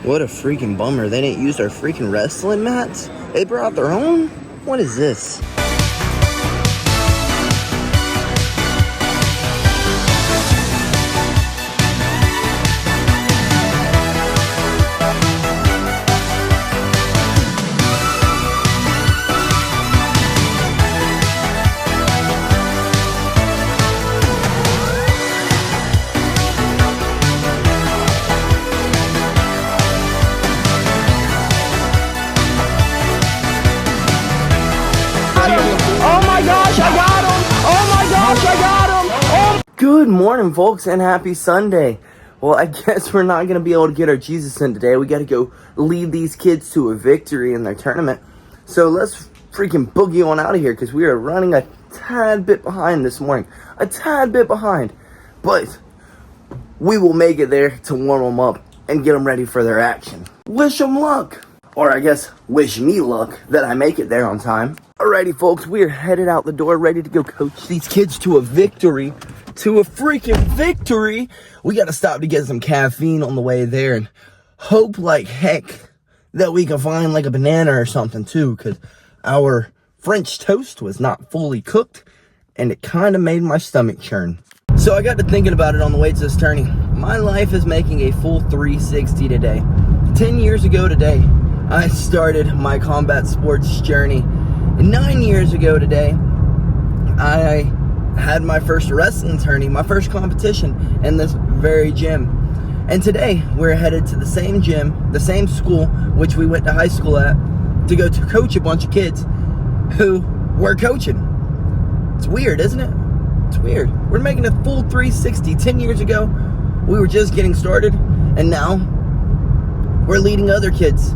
What a freaking bummer. They didn't use our freaking wrestling mats? They brought their own? What is this? Good morning, folks, and happy Sunday. Well, I guess we're not going to be able to get our Jesus in today. We got to go lead these kids to a victory in their tournament. So let's freaking boogie on out of here because we are running a tad bit behind this morning. A tad bit behind. But we will make it there to warm them up and get them ready for their action. Wish them luck. Or I guess, wish me luck that I make it there on time. Alrighty, folks, we are headed out the door, ready to go coach these kids to a victory. To a freaking victory. We got to stop to get some caffeine on the way there and hope like heck that we can find like a banana or something too, because our French toast was not fully cooked and it kind of made my stomach churn. So I got to thinking about it on the way to this tourney. My life is making a full 360 today. 10 years ago today, I started my combat sports journey. And 9 years ago today, I had my first wrestling tourney, my first competition in this very gym. And today, we're headed to the same gym, the same school, which we went to high school at, to go to coach a bunch of kids who we're coaching. It's weird, isn't it? It's weird. We're making a full 360. 10 years ago, we were just getting started, and now we're leading other kids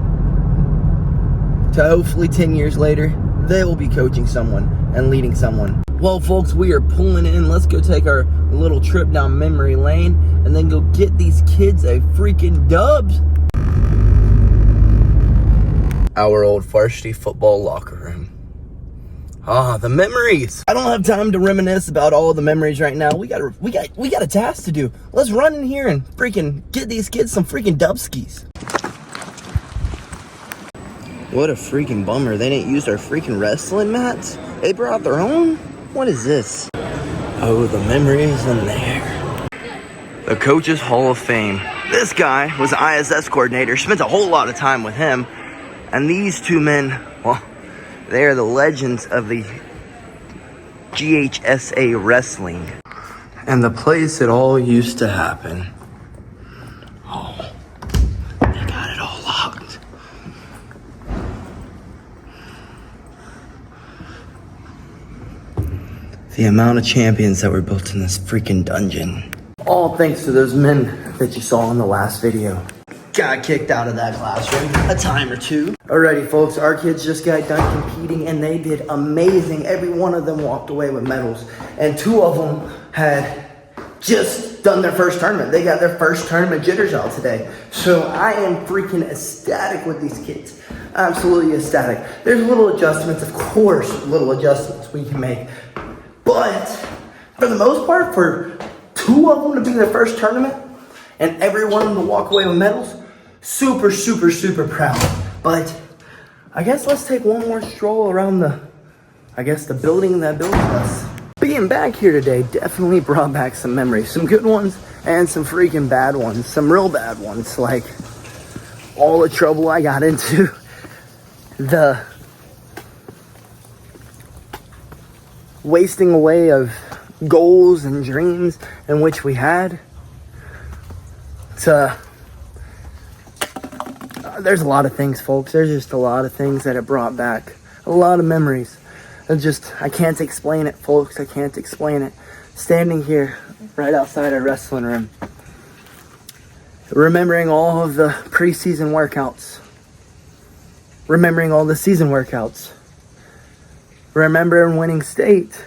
to hopefully 10 years later, they will be coaching someone and leading someone. Well, folks, we are pulling in. Let's go take our little trip down memory lane and then go get these kids a freaking dubs. Our old varsity football locker room. Ah, the memories. I don't have time to reminisce about all the memories right now. We got a task to do. Let's run in here and freaking get these kids some freaking dubskis. What a freaking bummer. They didn't use our freaking wrestling mats? They brought their own? What is this? Oh, the memories in there. The Coaches Hall of Fame. This guy was the ISS coordinator. Spent a whole lot of time with him. And these two men, well, they are the legends of the GHSA wrestling. And the place it all used to happen. Oh, they got it all locked. The amount of champions that were built in this freaking dungeon. All thanks to those men that you saw in the last video. Got kicked out of that classroom a time or two. Alrighty, folks, our kids just got done competing and they did amazing. Every one of them walked away with medals. And two of them had just done their first tournament. They got their first tournament jitters out today. So I am freaking ecstatic with these kids. Absolutely ecstatic. There's little adjustments, of course, little adjustments we can make. But for the most part, for two of them to be their first tournament and every one of them to walk away with medals, super, super, super proud. But I guess let's take one more stroll around the building that built us. Being back here today definitely brought back some memories. Some good ones and some freaking bad ones. Some real bad ones, like all the trouble I got into. The wasting away of goals and dreams in which we had. There's a lot of things, folks. There's just a lot of things that it brought back. A lot of memories. I can't explain it, folks. I can't explain it. Standing here right outside our wrestling room, remembering all of the preseason workouts, remembering all the season workouts, remembering winning state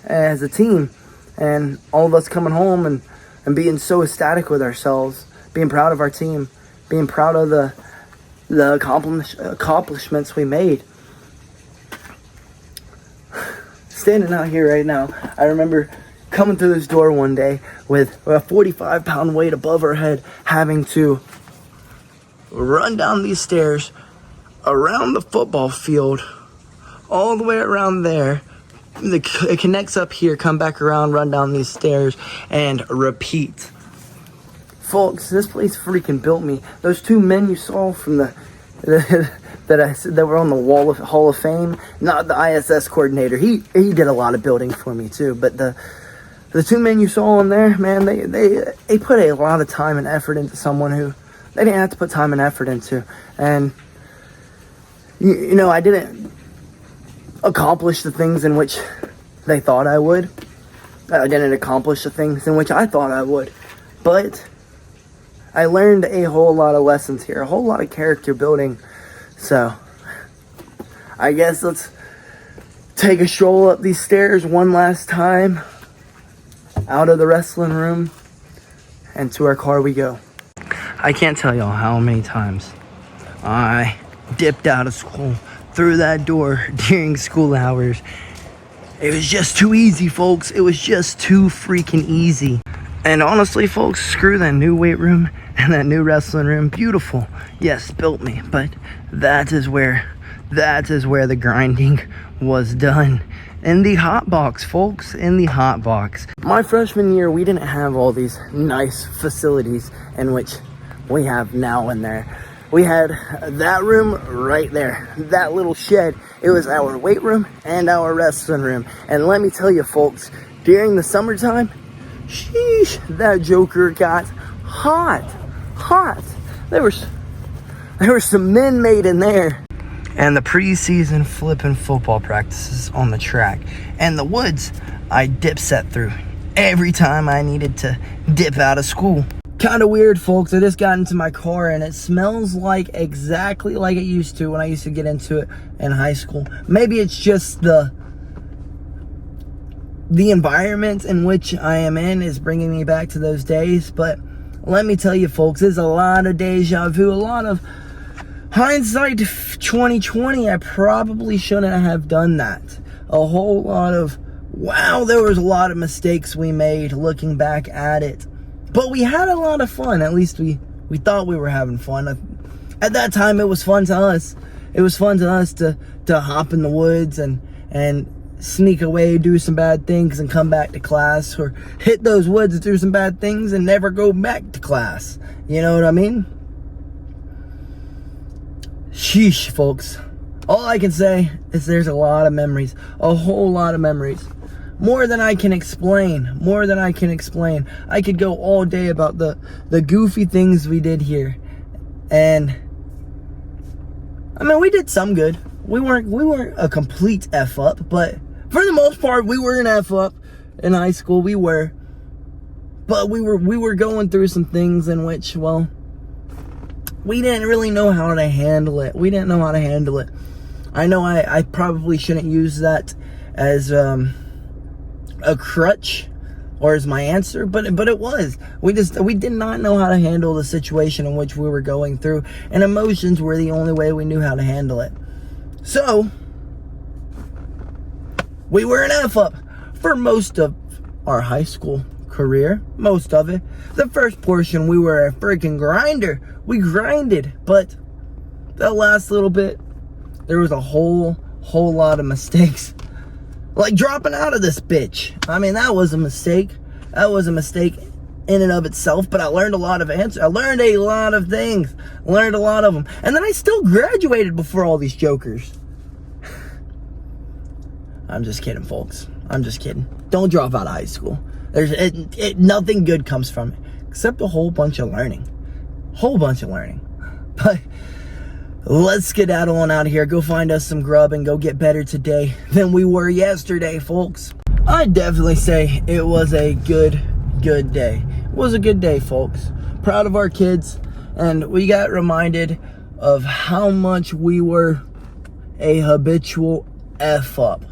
as a team, and all of us coming home and being so ecstatic with ourselves, being proud of our team, being proud of the accomplishments we made. Standing out here right now, I remember coming through this door one day with a 45-pound weight above our head, having to run down these stairs, around the football field, all the way around there. It connects up here, come back around, run down these stairs, and repeat. Folks, this place freaking built me. Those two men you saw from that were on the wall of Hall of Fame, not the ISS coordinator. He did a lot of building for me too. But the two men you saw in there, man, they put a lot of time and effort into someone who they didn't have to put time and effort into. And you know, I didn't accomplish the things in which they thought I would. I didn't accomplish the things in which I thought I would. But I learned a whole lot of lessons here, a whole lot of character building. So I guess let's take a stroll up these stairs one last time, out of the wrestling room, and to our car we go. I can't tell y'all how many times I dipped out of school through that door during school hours. It was just too easy, folks. It was just too freaking easy. And honestly, folks, screw that new weight room and that new wrestling room. Beautiful. Yes, built me. But that is where the grinding was done. In the hot box, folks. In the hot box. My freshman year, we didn't have all these nice facilities in which we have now in there. We had that room right there, that little shed. It was our weight room and our wrestling room. And let me tell you, folks, during the summertime, sheesh, that joker got hot. There were some men made in there. And the preseason flipping football practices on the track. And the woods I dip set through every time I needed to dip out of school. Kind of weird, folks. I just got into my car and it smells like exactly like it used to when I used to get into it in high school. Maybe it's just the environment in which I am in is bringing me back to those days. But let me tell you, folks, there's a lot of deja vu, a lot of hindsight 2020. I probably shouldn't have done that. A whole lot of, wow, there was a lot of mistakes we made looking back at it. But we had a lot of fun. At least we thought we were having fun. At that time, it was fun to us. It was fun to us to hop in the woods and sneak away, do some bad things, and come back to class. Or hit those woods, do some bad things, and never go back to class. You know what I mean? Sheesh, folks. All I can say is there's a lot of memories. A whole lot of memories. More than I can explain. I could go all day about the goofy things we did here. And I mean, we did some good. We weren't a complete F up, but for the most part, we were an F up in high school. We were. But we were going through some things in which, well, we didn't really know how to handle it. I know I probably shouldn't use that as a crutch or as my answer, but it was. We did not know how to handle the situation in which we were going through, and emotions were the only way we knew how to handle it. So we were an F up for most of our high school career, most of it. The first portion, we were a freaking grinder. We grinded, but that last little bit, there was a whole lot of mistakes. Like dropping out of this bitch. I mean, that was a mistake. That was a mistake in and of itself, but I learned a lot of answers. I learned a lot of things. Learned a lot of them. And then I still graduated before all these jokers. I'm just kidding, folks. I'm just kidding. Don't drop out of high school. Nothing good comes from it, except a whole bunch of learning. But let's skedaddle on out of here. Go find us some grub and go get better today than we were yesterday, folks. I'd definitely say it was a good day. It was a good day, folks. Proud of our kids. And we got reminded of how much we were a habitual F up.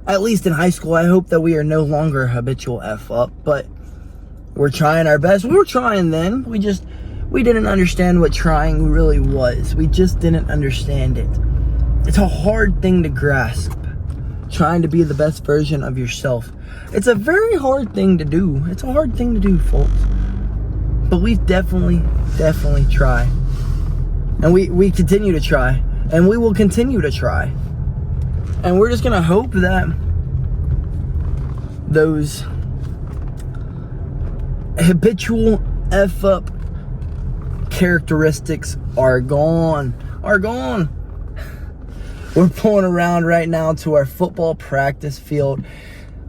At least in high school, I hope that we are no longer a habitual F up. But we're trying our best. We were trying then. We didn't understand what trying really was. We just didn't understand it. It's a hard thing to grasp. Trying to be the best version of yourself. It's a very hard thing to do. It's a hard thing to do, folks. But we definitely try. And we continue to try. And we will continue to try. And we're just going to hope that those habitual F-up characteristics are gone. We're pulling around right now to our football practice field.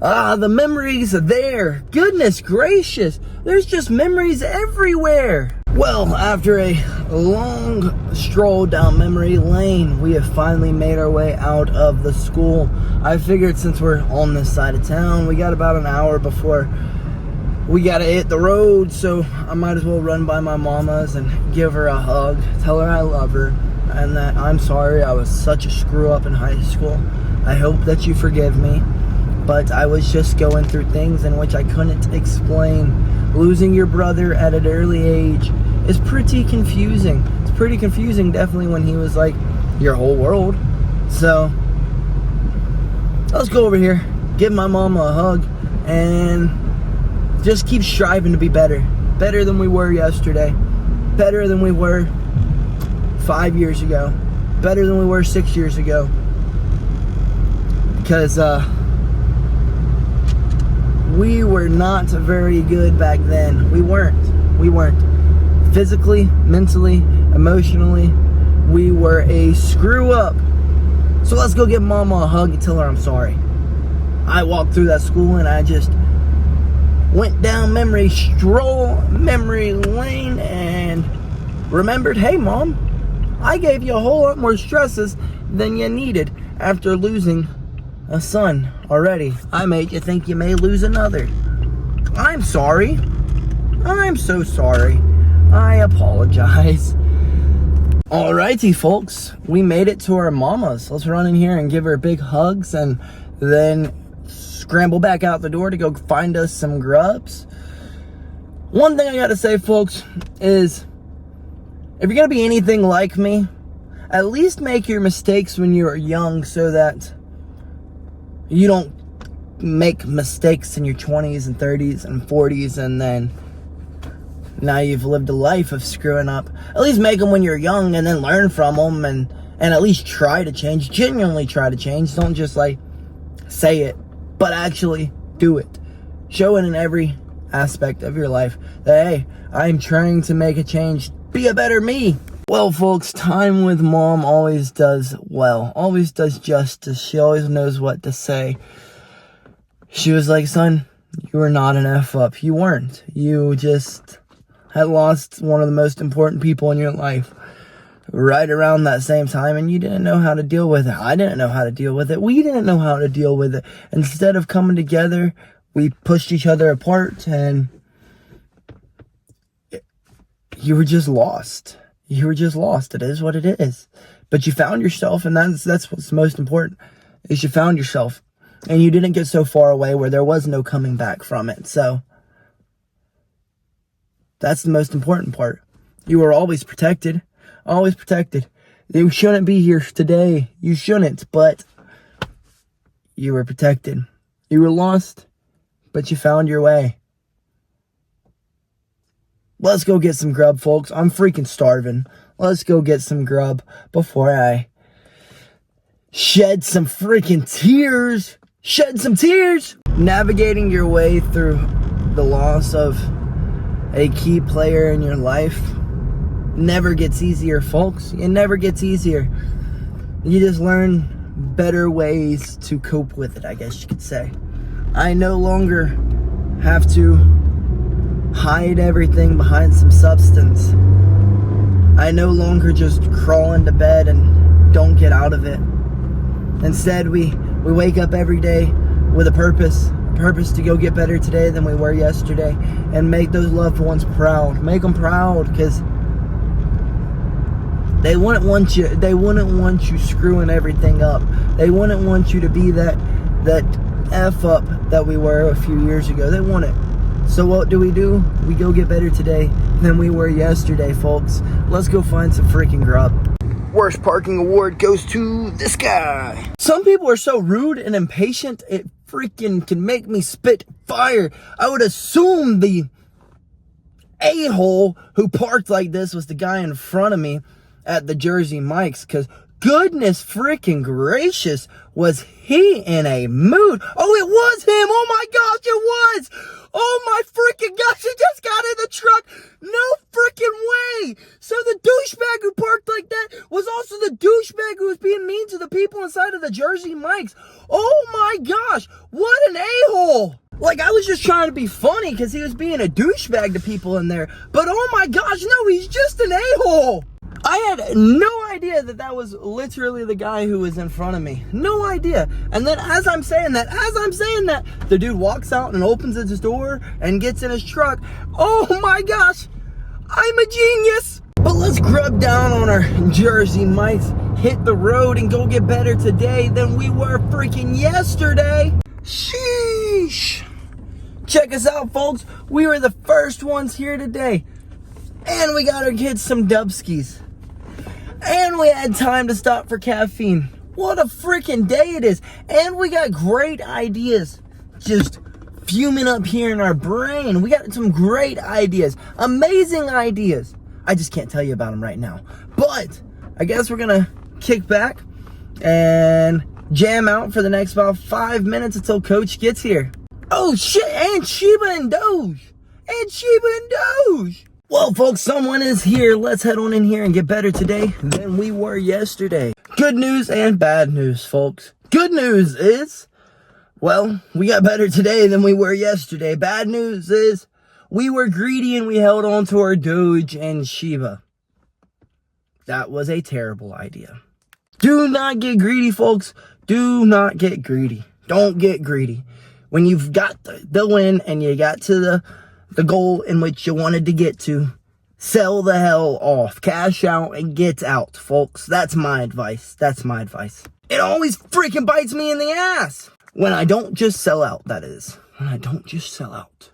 The memories are there. Goodness gracious. There's just memories everywhere. Well, after a long stroll down memory lane, we have finally made our way out of the school. I figured since we're on this side of town, we got about an hour before we gotta hit the road, so I might as well run by my mama's and give her a hug, tell her I love her, and that I'm sorry I was such a screw up in high school. I hope that you forgive me, but I was just going through things in which I couldn't explain. Losing your brother at an early age is pretty confusing. It's pretty confusing, definitely, when he was like your whole world. So let's go over here, give my mama a hug, and just keep striving to be better. Better than we were yesterday. Better than we were 5 years ago. Better than we were 6 years ago. Because we were not very good back then. We weren't. Physically, mentally, emotionally, we were a screw up. So let's go give mama a hug and tell her I'm sorry. I walked through that school and I just went down memory lane and remembered, hey mom, I gave you a whole lot more stresses than you needed after losing a son already. I made you think you may lose another. I'm sorry. I'm so sorry. I apologize. Alrighty folks, we made it to our mama's. Let's run in here and give her big hugs and then scramble back out the door to go find us some grubs. One thing I gotta say, folks, is if you're gonna be anything like me, at least make your mistakes when you're young so that you don't make mistakes in your 20s and 30s and 40s and then now you've lived a life of screwing up. At least make them when you're young and then learn from them and at least try to change. Genuinely try to change. Don't just like say it, but actually do it. Show it in every aspect of your life that, hey, I'm trying to make a change. Be a better me. Well, folks, time with mom always does well. Always does justice. She always knows what to say. She was like, son, you were not an F-up. You weren't. You just had lost one of the most important people in your life right around that same time, and you didn't know how to deal with it. I didn't know how to deal with it. We didn't know how to deal with it. Instead of coming together, we pushed each other apart, and you were just lost. You were just lost. It is what it is. But you found yourself, and that's what's most important, is you found yourself. And you didn't get so far away where there was no coming back from it. So that's the most important part. You were always protected. Always protected. You shouldn't be here today. You shouldn't, but you were protected. You were lost, but you found your way. Let's go get some grub, folks. I'm freaking starving. Let's go get some grub before I shed some freaking tears. Shed some tears. Navigating your way through the loss of a key player in your life never gets easier, folks. It never gets easier. You just learn better ways to cope with it, I guess you could say. I no longer have to hide everything behind some substance. I no longer just crawl into bed and don't get out of it. Instead, we wake up every day with a purpose to go get better today than we were yesterday, and make those loved ones proud. Make them proud, because they wouldn't want you screwing everything up. They wouldn't want you to be that F up that we were a few years ago. They want it. So what do? We go get better today than we were yesterday, folks. Let's go find some freaking grub. Worst parking award goes to this guy. Some people are so rude and impatient, it freaking can make me spit fire. I would assume the a-hole who parked like this was the guy in front of me at the Jersey Mike's, because goodness freaking gracious, was he in a mood. Oh, it was him. Oh my gosh, it was. Oh my freaking gosh, he just got in the truck. No freaking way. So the douchebag who parked like that was also the douchebag who was being mean to the people inside of the Jersey Mike's. Oh my gosh, what an a-hole. Like, I was just trying to be funny because he was being a douchebag to people in there. But oh my gosh, no, he's just an a-hole. I had no idea that that was literally the guy who was in front of me. No idea. And then as I'm saying that, the dude walks out and opens his door and gets in his truck. Oh my gosh, I'm a genius. But let's grub down on our Jersey Mike's, hit the road, and go get better today than we were freaking yesterday. Sheesh. Check us out, folks. We were the first ones here today. And we got our kids some Dubskis. And we had time to stop for caffeine. What a freaking day it is. And we got great ideas just fuming up here in our brain. We got some great ideas. Amazing ideas. I just can't tell you about them right now. But I guess we're going to kick back and jam out for the next about 5 minutes until Coach gets here. Oh shit, and Sheba and Doge. Well, folks, someone is here. Let's head on in here and get better today than we were yesterday. Good news and bad news, folks. Good news is, well, we got better today than we were yesterday. Bad news is, we were greedy and we held on to our Doge and Sheba. That was a terrible idea. Do not get greedy, folks. Do not get greedy. Don't get greedy. When you've got the win and you got to the goal in which you wanted to get to, sell the hell off. Cash out and get out, folks. That's my advice. It always freaking bites me in the ass when I don't just sell out, that is. When I don't just sell out.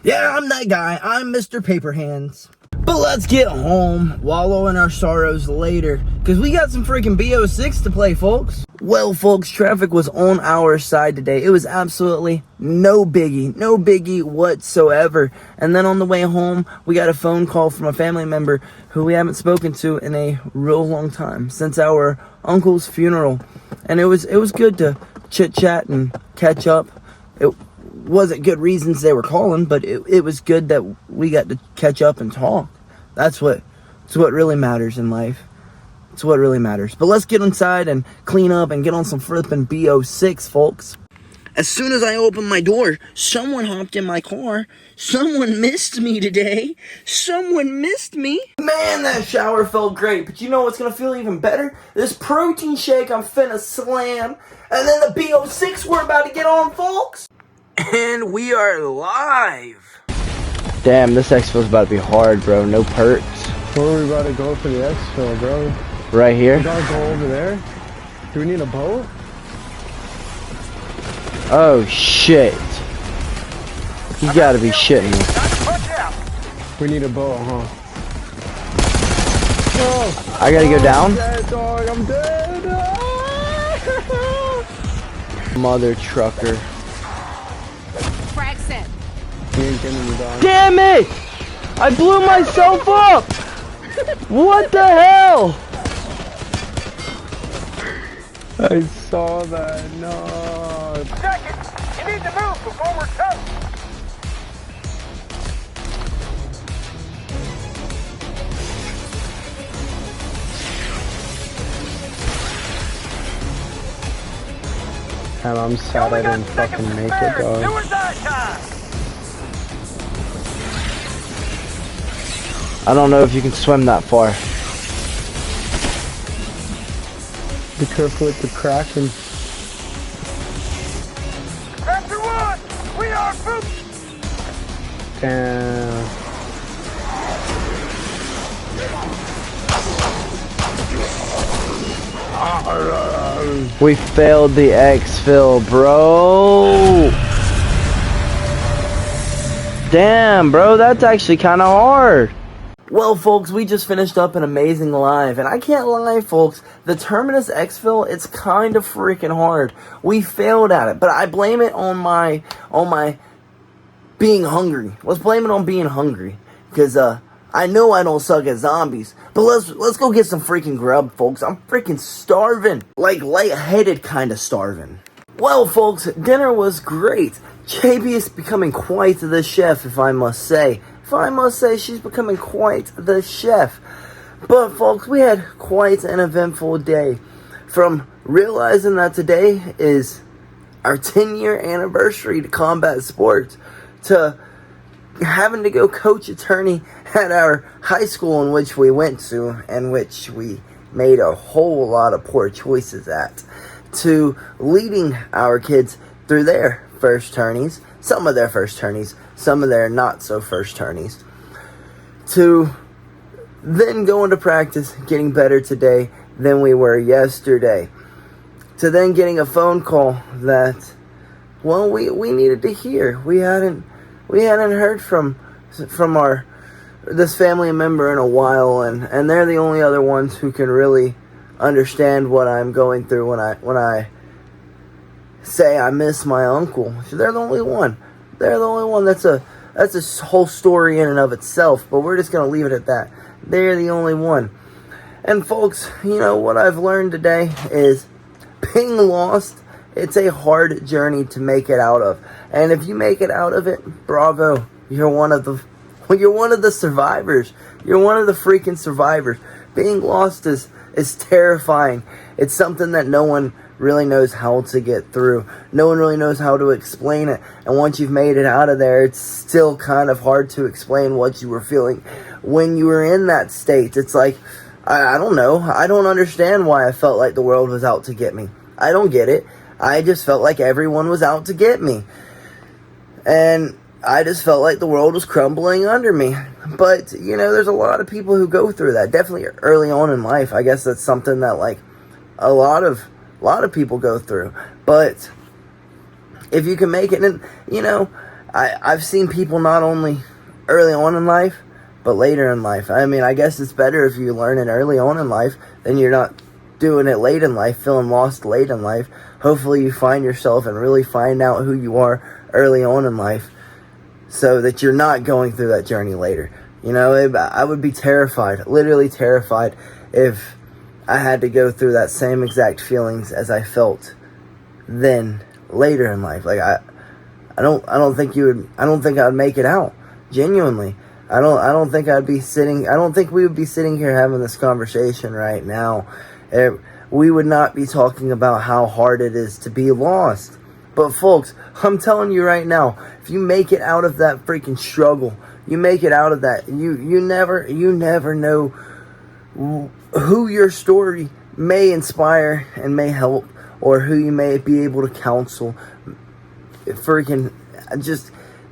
Yeah, I'm that guy. I'm Mr. Paper Hands. But let's get home, wallow in our sorrows later, because we got some freaking BO6 to play, folks. Well, folks, traffic was on our side today. It was absolutely no biggie whatsoever. And then on the way home, we got a phone call from a family member who we haven't spoken to in a real long time, since our uncle's funeral. And it was good to chit-chat and catch up. It wasn't good reasons they were calling, but it was good that we got to catch up and talk. That's what really matters in life. It's what really matters. But let's get inside and clean up and get on some flipping BO6, folks. As soon as I opened my door, someone hopped in my car. Someone missed me today. Someone missed me. Man, that shower felt great. But you know what's going to feel even better? This protein shake I'm finna slam. And then the BO6 we're about to get on, folks. And we are live. Damn, this exfil's about to be hard, bro. No perks. Where are we about to go for the exfil, bro? Right here. We gotta go over there. Do we need a boat? Oh shit! You gotta be shitting me. We need a boat, huh? Oh, I gotta go down. I'm dead, dog. I'm dead. Mother trucker. Damn it! I blew myself up! What the hell? I saw that. No. Second, you need to move before we're toast. I'm sad I didn't fucking make it, dog. Do or die time. I don't know if you can swim that far. Be careful with the Kraken. Chapter 1, we are food. Damn. We failed the exfil, bro. Damn, bro, that's actually kind of hard. Well, folks, we just finished up an amazing live, and I can't lie, folks, the Terminus exfil, it's kind of freaking hard. We failed at it, but I blame it on my being hungry. Let's blame it on being hungry. Because, I know I don't suck at zombies, but let's go get some freaking grub, folks. I'm freaking starving. Like, lightheaded kind of starving. Well, folks, dinner was great. JB is becoming quite the chef, if I must say. She's becoming quite the chef. But, folks, we had quite an eventful day. From realizing that today is our 10-year anniversary to combat sports, to having to go coach attorney at our high school in which we went to, and which we made a whole lot of poor choices at, to leading our kids through their first tourneys, some of their first tourneys, some of their not so first tourneys, to then going to practice, getting better today than we were yesterday, to then getting a phone call that, well, we needed to hear. We hadn't heard from this family member in a while, and they're the only other ones who can really understand what I'm going through when I say I miss my uncle. So they're the only one. That's a whole story in and of itself, but we're just gonna leave it at that. They're the only one. And folks, you know what I've learned today is being lost, it's a hard journey to make it out of. And if you make it out of it, bravo. You're one of the survivors. You're one of the freaking survivors. Being lost is terrifying. It's something that no one really knows how to get through. No one really knows how to explain it. And once you've made it out of there, it's still kind of hard to explain what you were feeling when you were in that state. It's like, I don't know. I don't understand why I felt like the world was out to get me. I don't get it. I just felt like everyone was out to get me. And I just felt like the world was crumbling under me. But, you know, there's a lot of people who go through that. Definitely early on in life. I guess that's something that, like, a lot of people go through. But if you can make it, and, you know, I've seen people not only early on in life, but later in life. I mean, I guess it's better if you learn it early on in life than you're not doing it late in life, feeling lost late in life. Hopefully you find yourself and really find out who you are early on in life, so that you're not going through that journey later. You know, I would be terrified, literally terrified, if I had to go through that same exact feelings as I felt then later in life. Like I don't think I'd make it out. Genuinely. I don't think we would be sitting here having this conversation right now. We would not be talking about how hard it is to be lost. But folks, I'm telling you right now, if you make it out of that freaking struggle, you make it out of that, you never know who your story may inspire and may help, or who you may be able to counsel. Freaking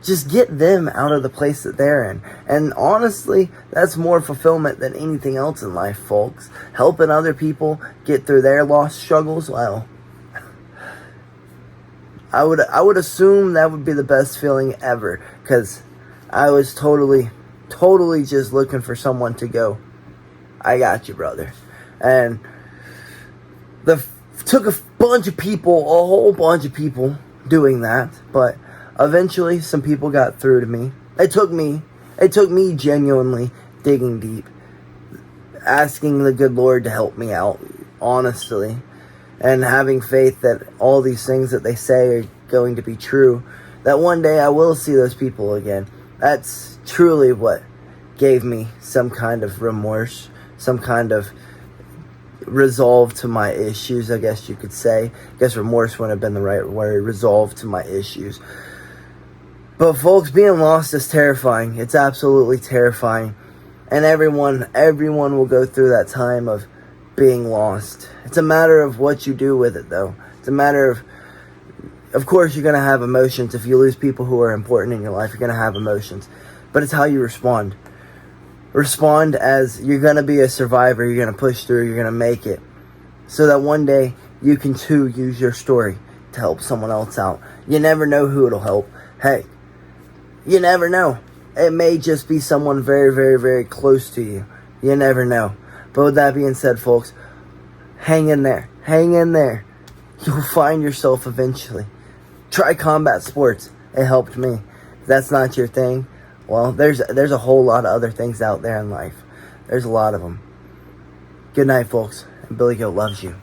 just get them out of the place that they're in. And honestly, that's more fulfillment than anything else in life, folks. Helping other people get through their lost struggles, well, I would assume that would be the best feeling ever, because I was totally just looking for someone to go, I got you, brother. And took a whole bunch of people doing that, but eventually some people got through to me. It took me genuinely digging deep, asking the good Lord to help me out, honestly, and having faith that all these things that they say are going to be true, that one day I will see those people again. That's truly what gave me some kind of remorse, some kind of resolve to my issues, I guess you could say. I guess remorse wouldn't have been the right word. Resolve to my issues. But folks, being lost is terrifying. It's absolutely terrifying. And everyone will go through that time of being lost. It's a matter of what you do with it, though. It's a matter of course, you're going to have emotions. If you lose people who are important in your life, you're going to have emotions. But it's how you respond. Respond as you're going to be a survivor. You're going to push through. You're going to make it. So that one day, you can too use your story to help someone else out. You never know who it'll help. Hey, you never know. It may just be someone very, very, very close to you. You never know. But with that being said, folks, hang in there. Hang in there. You'll find yourself eventually. Try combat sports. It helped me. If that's not your thing, Well, there's a whole lot of other things out there in life. There's a lot of them. Good night, folks. And BillyGoat loves you.